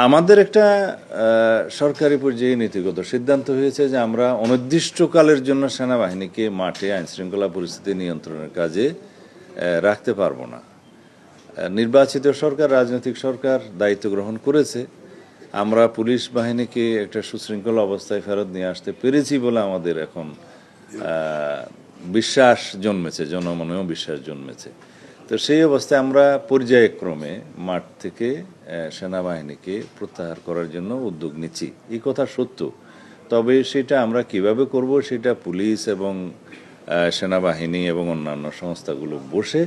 আমাদের একটা সরকারি পর্যায়ে নীতিগত সিদ্ধান্ত হয়েছে যে আমরা অনির্দিষ্টকালের জন্য সেনাবাহিনীকে মাঠে আইনশৃঙ্খলা পরিস্থিতি নিয়ন্ত্রণের কাজে রাখতে পারবো না। নির্বাচিত সরকার, রাজনৈতিক সরকার দায়িত্ব গ্রহণ করেছে। আমরা পুলিশ বাহিনীকে একটা সুশৃঙ্খল অবস্থায় ফেরত নিয়ে আসতে পেরেছি বলে আমাদের এখন বিশ্বাস জন্মেছে, জনমনেও বিশ্বাস জন্মেছে। তো সেই অবস্থায় আমরা পর্যায়ক্রমে মাঠ থেকে সেনাবাহিনীকে প্রত্যাহার করার জন্য উদ্যোগ নিচ্ছি। এই কথা সত্য, তবে সেটা আমরা কিভাবে করব সেটা পুলিশ এবং সেনাবাহিনী এবং অন্যান্য সংস্থাগুলো বসে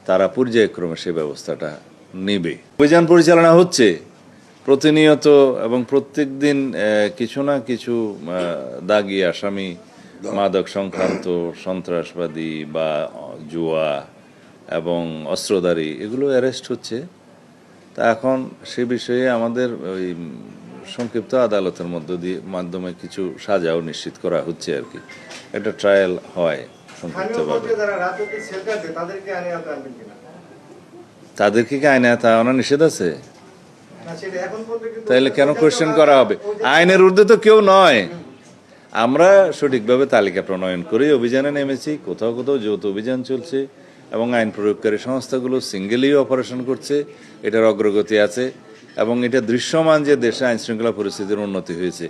তারা পর্যায়ক্রমে সেই ব্যবস্থাটা নেবে। অভিযান পরিচালনা হচ্ছে প্রতিনিয়ত এবং প্রত্যেক দিন কিছু না কিছু দাগী আসামি, মাদক সংক্রান্ত, সন্ত্রাসবাদী বা জুয়া এবং অস্ত্রধারী এগুলো অ্যারেস্ট হচ্ছে। তা এখন সে বিষয়ে আমাদের ওই সংক্ষিপ্ত আদালতের মাধ্যমে কিছু সাজাও নিশ্চিত করা হচ্ছে আর কি। একটা ট্রায়াল হয় সংক্ষিপ্তভাবে। তাদেরকে কি আইনে আনা নিষেধ আছে? তাহলে কেন কোয়েশ্চেন করা হবে? আইনের ঊর্ধ্বে তো কেউ নয়। আমরা সঠিকভাবে তালিকা প্রণয়ন করে অভিযানে নেমেছি। কোথাও কোথাও যৌথ অভিযান চলছে এবং আইন প্রয়োগকারী সংস্থাগুলো সিঙ্গেলি অপারেশন করছে। এটার অগ্রগতি আছে এবং এটা দৃশ্যমান যে দেশে আইনশৃঙ্খলা পরিস্থিতির উন্নতি হয়েছে।